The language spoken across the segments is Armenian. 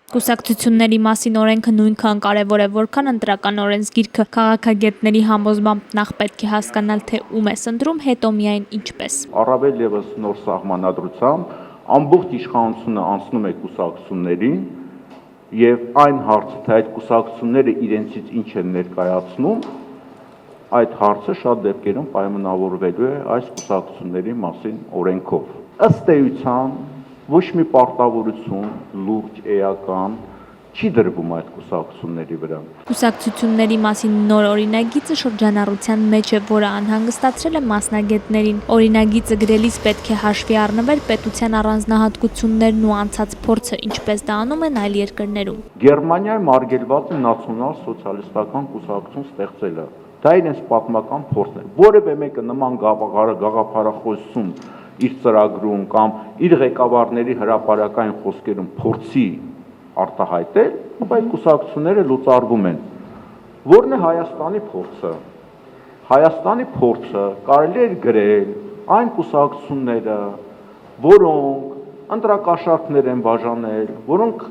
Կուսակցությունների մասին օրենքը նույնքան կարևոր է, որքան ընտրական օրենսգիրքը, քաղաքագետների համոզմամբ նախ պետք է հասկանալ, թե ում ես ընտրում, հետո միայն ինչպես։ Առավել ևս նոր սահմանադրությամբ ամբողջ իշխանությունը անցնում է կուսակցություններին եւ այն հարցը, թե այդ կուսակցությունները իրենցից ինչ են ներկայացնում, այդ հարցը շատ դեպքերում պայմանավորվելու է այս կուսակցությունների մասին օրենքով։ Ըստ էության ոչ մի պարտավորություն լուրջ էական չի դրվում այդ կուսակցությունների վրա։ Կուսակցությունների մասին նոր օրինագիծը շրջանառության մեջ է, որը անհանգստացրել է մասնագետներին։ Օրինագիծը գրելիս պետք է հաշվի առնվել պետության առանձնահատկություններն ու անցած փորձը, ինչպես դա անում են այլ երկրներում։ Գերմանիայում արգելված է նացիոնալ սոցիալիստական կուսակցություն ստեղծելը։ Դա իրենց պատմական փորձն է։ Որևէ մեկը նման գաղափարախոսություն իր ծրագրում կամ իր ղեկավարների հրապարակային խոսքերում փորձի արտահայտել, այդ կուսակցությունները լուծարվում են։ Որն է Հայաստանի փորձը։ Հայաստանի փորձը կարելի է գրել այն կուսակցությունները, որոնք ընտրակաշառքներ են բաժանել, որոնք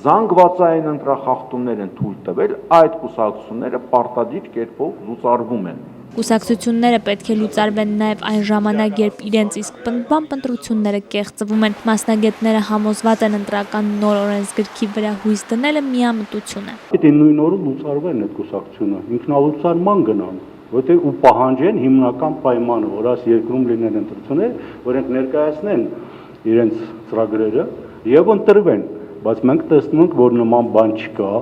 զանգվածային ընտրախախտումներ են թույլ տվել, այդ կուսակցությունները պարտադիր կերպով լուծարվում են։ Կուսակցությունները պետք է լուծարվեն նաև այն ժամանակ, երբ իրենց իսկ պնդմամբ ընտրությունները կեղծվում են։ Մասնագետները համոզված են ընտրական նոր օրենսգրքի վրա հույս դնելը միամտություն է։ Պետք է նույն օրը լուծարվեն այդ կուսակցությունը, ինքնալուծարման գնան, որտեղ ու պահանջեն հիմնական պայմանը, որ այս երկրում լինեն ընտրություններ, որոնք ներկայացնեն իրենց ծրագրերը եւ ընտրվեն, բայց մենք տեսնում ենք, որ նման բան չկա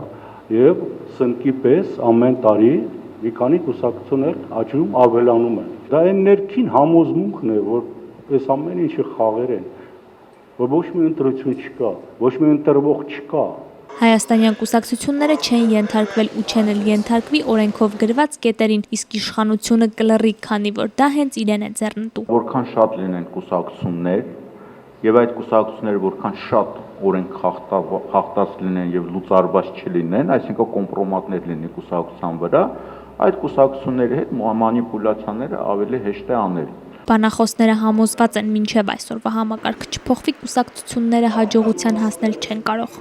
եւ սնկի պես ամեն տարի մի քանի կուսակցություններ աճում ավելանում են։ Դա այն ներքին համոզմունքն է, որ այս ամեն ինչը խաղեր են, որ ոչ մի ընտրություն չկա, ոչ մի ընտրվող չկա։ Հայաստանյան կուսակցությունները չեն ենթարկվել ու չեն էլ ենթարկվի օրենքով գրված կետերին, իսկ իշխանությունը կլռի, քանի որ դա հենց իրեն է ձեռնտու։ Որքան շատ լինեն կուսակցություններ եւ այդ կուսակցությունները որքան շատ օրենք խախտած լինեն եւ լուծարված չլինեն, այսինքն կոմպրոմատներ լինի կուսակցության վրա, այդ կուսակցությունների հետ մանիպուլյացիաները ավելի հեշտ է անել։ Բանախոսները համոզված են մինչև այսօրվա համակարգը չփոխվի, կուսակցությունները հաջողության հասնել չեն կարող։